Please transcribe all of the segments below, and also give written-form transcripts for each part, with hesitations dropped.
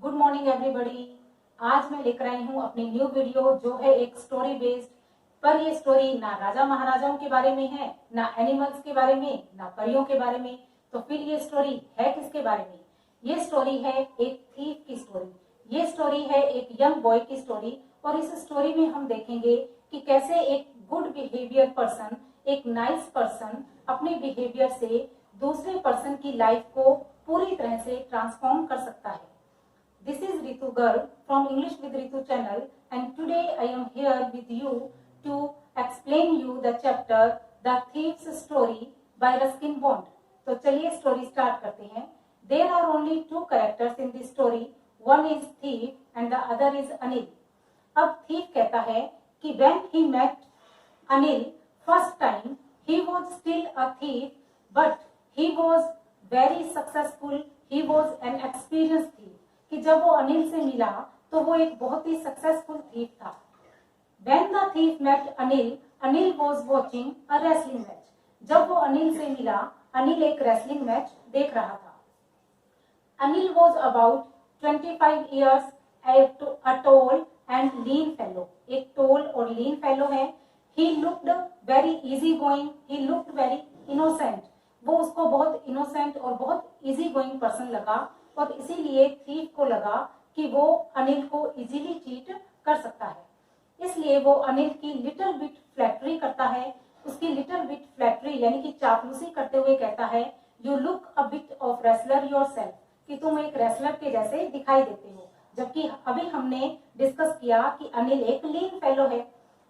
Good morning everybody. आज मैं लेकर आई हूँ अपनी न्यू वीडियो जो है एक स्टोरी बेस्ड। पर ये स्टोरी ना राजा महाराजाओं के बारे में है, ना एनिमल्स के बारे में, ना परियों के बारे में। तो फिर ये स्टोरी है किसके बारे में? ये स्टोरी है एक थीफ की स्टोरी। ये स्टोरी है एक यंग बॉय की स्टोरी। और इस स्टोरी में हम देखेंगे कि कैसे एक गुड बिहेवियर पर्सन, एक नाइस पर्सन अपने बिहेवियर से दूसरे पर्सन की लाइफ को पूरी तरह से ट्रांसफॉर्म कर सकता है। This is Ritu Garg from English with Ritu channel, and today I am here with you to explain you the chapter The Thief's Story by Ruskin Bond. तो चलिए स्टोरी स्टार्ट करते हैं। There are only two characters in this story. One is thief and the other is Anil. अब thief कहता है कि when he met Anil first time, he was still a thief, but he was very successful. He was an experienced thief. कि जब वो अनिल से मिला तो वो एक बहुत ही सक्सेसफुल थीफ था। When the thief met Anil, Anil was watching a wrestling match. जब वो अनिल से मिला, अनिल एक रेसलिंग मैच देख रहा था। Anil was about 25 years, a tall and lean fellow. एक tall और lean fellow है। He looked very easy going. He looked very innocent. वो उसको बहुत innocent और बहुत easy going person लगा। और इसीलिए थीफ को लगा कि वो अनिल को इजीली चीट कर सकता है। इसलिए वो अनिल की लिटिल बिट फ्लैटरी करता है। उसकी लिटिल बिट फ्लैटरी यानी कि चापलूसी करते हुए कहता है, you look a bit of wrestler yourself, कि तुम एक रेसलर के जैसे दिखाई देते हो। जबकि अभी हमने डिस्कस किया कि अनिल एक लीन फेलो है।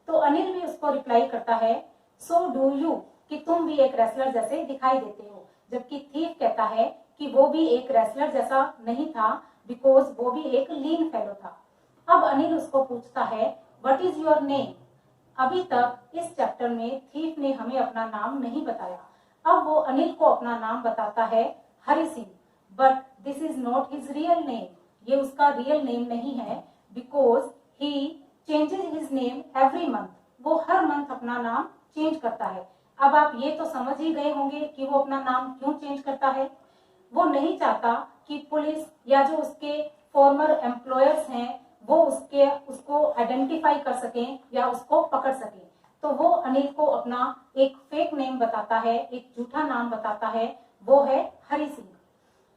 तो अनिल भी उसको रिप्लाई करता है, सो डू यू, कि तुम भी एक रेसलर जैसे दिखाई देते हो। जबकि थीफ कहता है कि वो भी एक रेसलर जैसा नहीं था, बिकॉज वो भी एक लीन फेलो था। अब अनिल उसको पूछता है, व्हाट इज योर नेम? अभी तक इस चैप्टर में थीफ ने हमें अपना नाम नहीं बताया। अब वो अनिल को अपना नाम बताता है, Hari Singh. But this is not his real name, ये उसका रियल नेम नहीं है, because he changes his name every month. वो हर मंथ अपना नाम चेंज करता है। अब आप ये तो समझ ही गए होंगे कि वो अपना नाम क्यों चेंज करता है। वो नहीं चाहता कि पुलिस या जो उसके फॉर्मर एम्प्लॉयर्स हैं वो उसको आइडेंटिफाई कर सकें या उसको पकड़ सकें। तो वो अनिल को अपना एक फेक नेम बताता है, एक झूठा नाम बताता है, वो है हरि सिंह।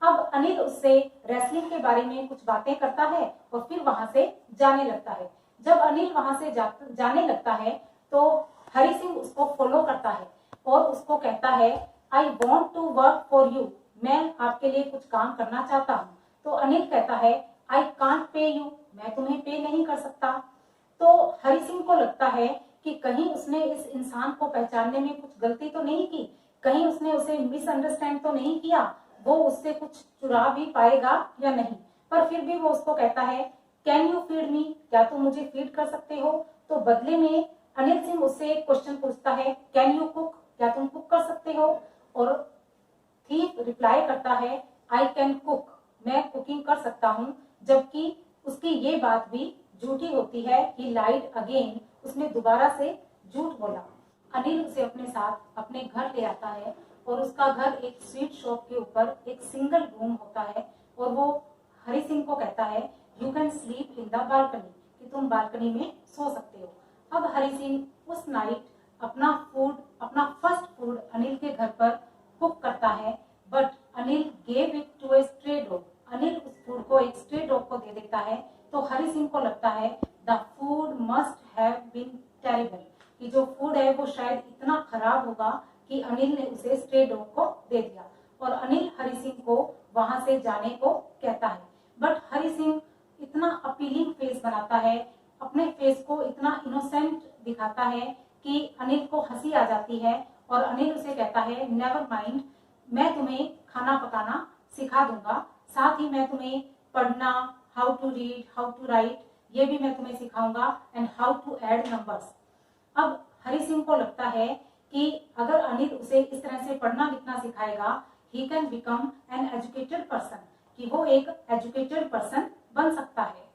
अब अनिल उससे रेसलिंग के बारे में कुछ बातें करता है और फिर वहां से जाने लगता है। जब अनिल वहां से जाने लगता है तो हरि सिंह उसको फॉलो करता है और उसको कहता है, I want to work for you, मैं आपके लिए कुछ काम करना चाहता हूँ। तो अनिल कहता है, आई कांट पे यू, मैं तुम्हें पे नहीं कर सकता। तो हरि सिंह को लगता है कि कहीं उसने इस इंसान को पहचानने में कुछ गलती तो नहीं की, कहीं उसने उसे मिसअंडरस्टैंड तो नहीं किया, वो उससे कुछ चुरा भी पाएगा या नहीं। पर फिर भी वो उसको कहता है, कैन यू फीड मी, क्या तुम मुझे फीड कर सकते हो? तो बदले में अनिल सिंह उससे एक क्वेश्चन पूछता है, कैन यू कुक, क्या तुम कुक कर सकते हो? और थीफ रिप्लाई करता है, आई कैन कुक, मैं कुकिंग कर सकता हूँ। जबकि उसकी ये बात भी झूठी होती है। ही लाइड अगेन, उसने दोबारा से झूठ बोला। अनिल उसे अपने साथ अपने घर ले आता है और उसका घर एक स्वीट शॉप के ऊपर एक सिंगल रूम होता है। और वो हरि सिंह को कहता है, you can sleep in the balcony, कि तुम बालकनी में सो सकते हो। अब हरि सिंह उस नाइट अपना फर्स्ट फूड अनिल के घर पर कुक करता है। But Anil gave it to a stray dog, Anil उस फूड को एक स्ट्रे डॉग को दे देता है। तो हरि सिंह को लगता है, the food must have been terrible, कि जो फूड है वो शायद इतना खराब होगा कि अनिल ने उसे स्ट्रे डॉग को दे दिया। और अनिल हरि सिंह को वहां से जाने को कहता है। बट हरि सिंह इतना अपीलिंग फेस बनाता है, अपने फेस को इतना इनोसेंट दिखाता है कि अनिल को हंसी आ जाती है। और अनिल उसे कहता है, नेवर माइंड, मैं तुम्हें खाना पकाना सिखा दूंगा, साथ ही मैं तुम्हें पढ़ना, how to read, how to write, ये भी मैं तुम्हें सिखाऊंगा, and how to add numbers. अब हरि सिंह को लगता है कि अगर अनिल उसे इस तरह से पढ़ना लिखना सिखाएगा, he can become an educated person, कि वो एक एजुकेटेड पर्सन बन सकता है।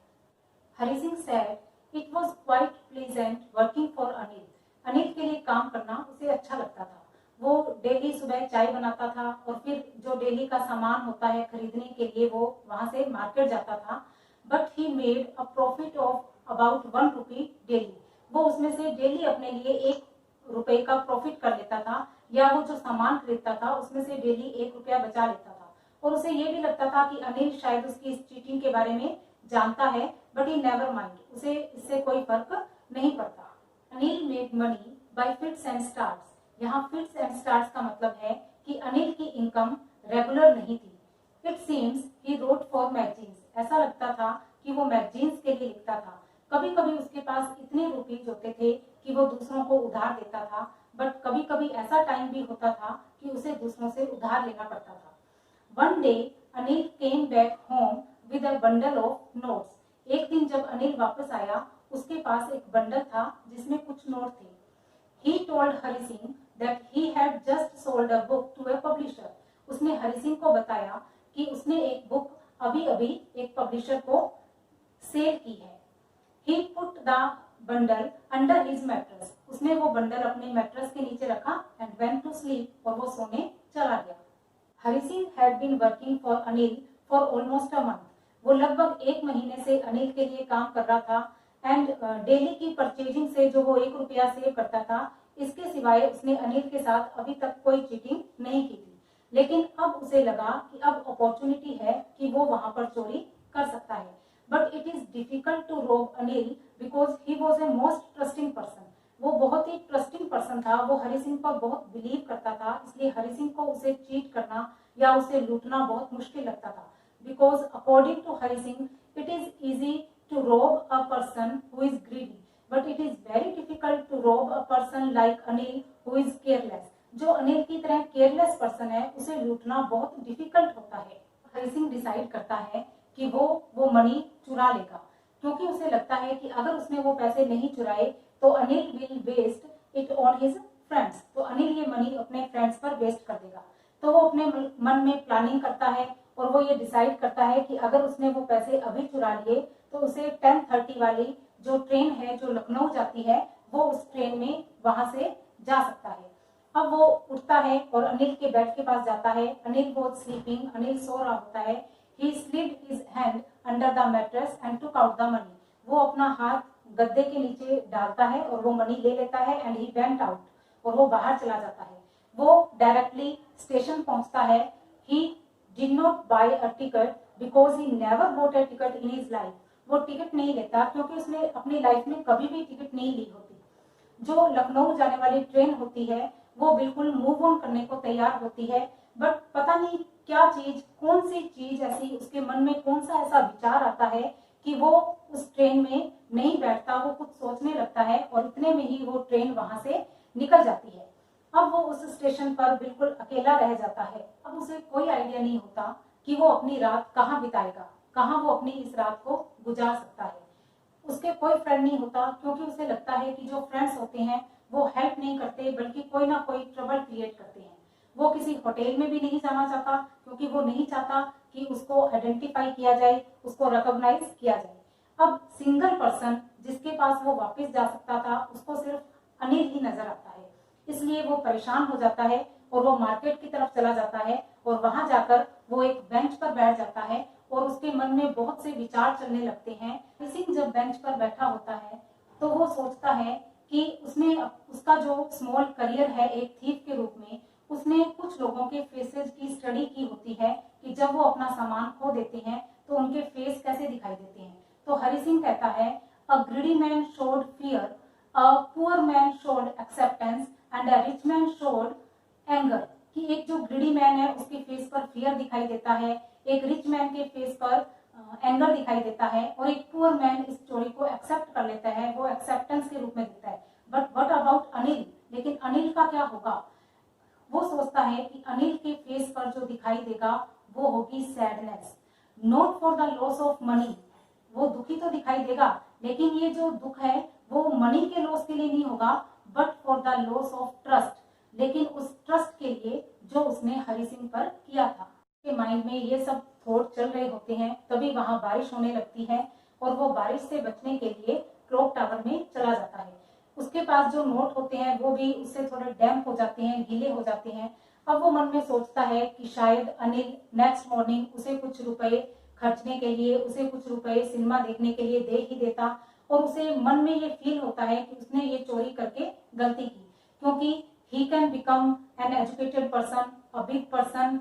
Hari Singh said, it was quite pleasant working for Anil, Anil के लिए काम करना उसे अच्छा लगता था। वो डेली सुबह चाय बनाता था और फिर जो डेली का सामान होता है खरीदने के लिए वो वहां से मार्केट जाता था। But he made a profit of about 1 rupee daily. वो उसमें से डेली अपने लिए 1 रुपए का प्रॉफिट कर लेता था, या वो जो सामान खरीदता था उसमें से डेली 1 रुपया बचा लेता था। और उसे ये भी लगता था कि अनिल शायद उसकी इस चीटिंग के बारे में जानता है, बट ही नेवर माइंड, उसे इससे कोई फर्क नहीं पड़ता। Anil made money by fits and starts. यहाँ फिट्स एंड स्टार्ट्स का मतलब है कि अनिल की इनकम रेगुलर नहीं थी। It seems he wrote for magazines. ऐसा लगता था कि वो मैगजीन्स के लिए लिखता था। कभी कभी उसके पास इतने रुपीज होते थे कि वो दूसरों को उधार देता था, बट कभी कभी ऐसा टाइम भी होता था कि उसे दूसरों से उधार लेना पड़ता था। One day, Anil came back home with a bundle of notes. एक दिन जब अनिल वापस आया, उसके पास एक बंडल था जिसमें कुछ नोट थे। He told Hari Singh that he had just sold a book to a publisher. उसने हरि सिंह को बताया कि उसने एक बुक अभी-अभी एक पब्लिशर को सेल की है। He put the bundle under his mattress. उसने वो बंडल अपने मैट्रेस के नीचे रखा and went to sleep, और वो सोने चला गया। Hari Singh had been working for Anil for almost a month. वो लगभग 1 महीने से अनिल के लिए काम कर रहा था एंड डेली की परचेजिंग से जो वो 1 रुपया सेव करता था, इसके सिवाय उसने अनिल के साथ अभी तक कोई चीटिंग नहीं की थी। लेकिन अब उसे लगा कि अब अपॉर्चुनिटी है कि वो वहां पर चोरी कर सकता है। But it is difficult to rob Anil because he was a most trusting person. वो बहुत ही ट्रस्टिंग पर्सन था, वो हरि सिंह पर बहुत बिलीव करता था, इसलिए हरि सिंह को उसे चीट करना या उसे लूटना बहुत मुश्किल लगता था। Because according to Hari Singh it is easy to rob a person who is greedy, but it is very difficult to rob a person like Anil who is careless. जो अनिल की तरह केयरलेस पर्सन है उसे लूटना बहुत डिफिकल्ट होता है। हरि सिंह डिसाइड करता है कि वो मनी चुरा लेगा, क्योंकि उसे लगता है कि अगर उसने वो पैसे नहीं चुराए तो Anil will waste it on his friends. तो अनिल ये मनी अपने फ्रेंड्स पर वेस्ट कर देगा। तो वो अपने मन में प्लानिंग करता है और वो ये डिसाइड करता है कि अगर उसने वो पैसे अभी चुरा लिए तो उसे 10:30 वाली जो ट्रेन है जो लखनऊ जाती है, वो उस ट्रेन में वहां से जा सकता है। अब वो उठता है और अनिल के बेड के पास जाता है। अनिल वॉज स्लीपिंग, अनिल सो रहा होता है। He slid his hand under the mattress and took out the money. वो अपना हाथ गद्दे के नीचे डालता है और वो मनी ले लेता है एंड ही वेंट आउट, और वो बाहर चला जाता है। वो डायरेक्टली स्टेशन पहुंचता है। He did not buy a ticket because he never bought a ticket in his life. वो टिकट नहीं लेता क्योंकि उसने अपनी लाइफ में कभी भी टिकट नहीं ली होती। जो लखनऊ जाने वाली ट्रेन होती है वो बिल्कुल मूव ऑन करने को तैयार होती है, बट पता नहीं क्या चीज, कौन सी चीज ऐसी उसके मन में, कौन सा ऐसा विचार आता है कि वो उस ट्रेन में नहीं बैठता। वो कुछ सोचने लगता है और इतने में ही वो ट्रेन वहां से निकल जाती है। अब वो उस स्टेशन पर बिल्कुल अकेला रह जाता है। अब उसे कोई आइडिया नहीं होता कि वो अपनी रात कहाँ बिताएगा, कहाँ वो अपनी इस रात को गुजार सकता है। उसके कोई फ्रेंड नहीं होता क्योंकि उसे लगता है कि जो फ्रेंड्स होते हैं वो हेल्प नहीं करते बल्कि कोई ना कोई ट्रबल क्रिएट करते हैं। वो किसी होटल में भी नहीं जाना चाहता क्योंकि वो नहीं चाहता कि उसको आइडेंटिफाई किया जाए, उसको रिकॉग्नाइज किया जाए। अब सिंगल पर्सन जिसके पास वो वापस जा सकता था उसको सिर्फ अनिल ही नजर आता है, इसलिए वो परेशान हो जाता है और वो मार्केट की तरफ चला जाता है और वहां जाकर वो एक बेंच पर बैठ जाता है और उसके मन में बहुत से विचार चलने लगते हैं। सिंह जब बेंच पर बैठा होता है तो वो सोचता है कि उसने उसका जो स्मॉल करियर है एक थीफ के रूप में, उसने कुछ लोगों के फेसेस की स्टडी की होती है कि जब वो अपना सामान खो देते हैं तो उनके फेस कैसे दिखाई देते हैं। तो हरि सिंह कहता है a greedy man showed fear, a poor man showed acceptance and a rich man showed anger. कि एक जो ग्रीडी मैन है उसके फेस पर फियर दिखाई देता है, एक रिच मैन के फेस पर एंगर दिखाई देता है, और एक पुअर मैन इस स्टोरी को एक्सेप्ट कर लेता है, वो एक्सेप्टेंस के रूप में दिखता है। But what about Anil? लेकिन अनिल का क्या होगा? वो सोचता है कि अनिल के फेस पर जो दिखाई देगा वो होगी sadness, not for the loss of money. वो दुखी तो दिखाई देगा लेकिन ये जो दुख है वो मनी के लॉस के लिए नहीं होगा, but for the loss of trust. लेकिन उस ट्रस्ट के लिए जो उसने हरि सिंह पर किया था। के माइंड में ये सब थॉट चल रहे होते हैं, तभी वहां बारिश होने लगती है और वो बारिश से बचने के लिए क्लॉक टावर में चला जाता है। उसके पास जो नोट होते हैं वो भी उससे थोड़े डैम्प हो जाते हैं, गीले हो जाते हैं। अब वो मन में सोचता है कि शायद अनिल नेक्स्ट मॉर्निंग उसे कुछ रुपए खर्चने के लिए, उसे कुछ रुपए सिनेमा देखने के लिए दे ही देता, और उसे मन में ये फील होता है कि उसने ये चोरी करके गलती की, क्योंकि he can become an educated person, a big person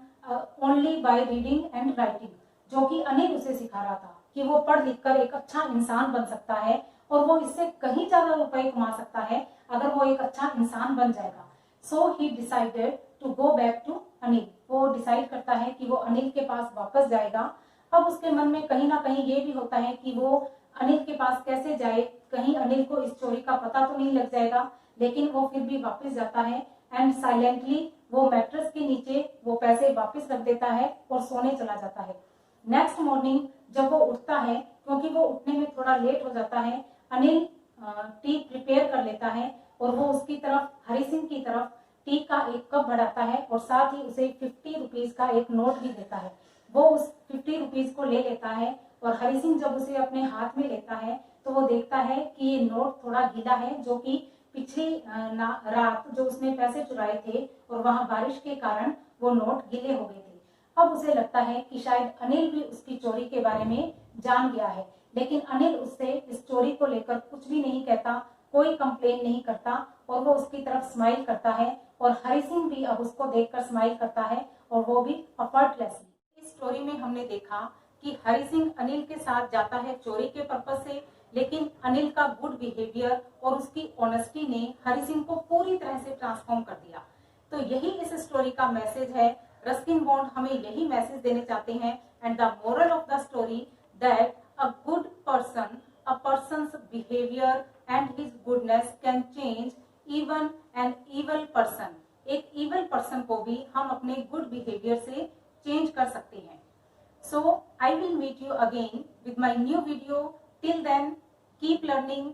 only by reading and writing, जो कि अनिल उसे सिखा रहा था कि वो पढ़ लिख कर एक अच्छा इंसान बन सकता है और वो इससे कहीं ज्यादा रुपए कमा सकता है अगर वो एक अच्छा इंसान बन जाएगा। So he decided to go back to Anil. वो डिसाइड करता है कि वो अनिल के पास वापस जाएगा। अब उसके मन में कहीं ना कहीं ये भी होता है कि वो अनिल के पास कैसे जाए, कहीं अनिल को इस चोरी का पता तो नहीं लग जाएगा, लेकिन वो फिर भी वापस जाता है एंड साइलेंटली वो मैट्रेस के नीचे वो पैसे वापस रख देता है और सोने चला जाता है। नेक्स्ट मॉर्निंग जब वो उठता है, क्योंकि वो उठने में थोड़ा लेट हो जाता है, अनिल टी प्रिपेयर कर लेता है और वो उसकी तरफ, हरि सिंह की तरफ टी का एक कप बढ़ाता है और साथ ही उसे 50 रुपीज का एक नोट भी देता है। वो उस 50 रुपीज को ले लेता है और हरि सिंह जब उसे अपने हाथ में लेता है तो वो देखता है कि ये नोट थोड़ा गीला है, जो कि पिछली रात जो उसने पैसे चुराए थे और वहां बारिश के कारण वो नोट गीले हो गए थे। अब उसे लगता है कि शायद अनिल भी उसकी चोरी के बारे में जान गया है, लेकिन अनिल उससे इस चोरी को लेकर कुछ भी नहीं कहता, कोई कंप्लेन नहीं करता और वो उसकी तरफ स्माइल करता है और हरि सिंह भी अब उसको देखकर स्माइल करता है और वो भी एफर्टलेसली। इस स्टोरी में हमने देखा कि हरि सिंह अनिल के साथ जाता है चोरी के पर्पस से, लेकिन अनिल का गुड बिहेवियर और उसकी ऑनेस्टी ने हरि सिंह को पूरी तरह से ट्रांसफॉर्म कर दिया। तो यही इस स्टोरी का मैसेज है। रस्किन बॉन्ड हमें यही मैसेज देने चाहते हैं, and the moral of the story that a good person, a person's behaviour and his goodness can change even an evil person. एक इवल पर्सन को भी हम अपने गुड बिहेवियर से चेंज कर सकते हैं। So I will meet you again with my new video. Till then, keep learning,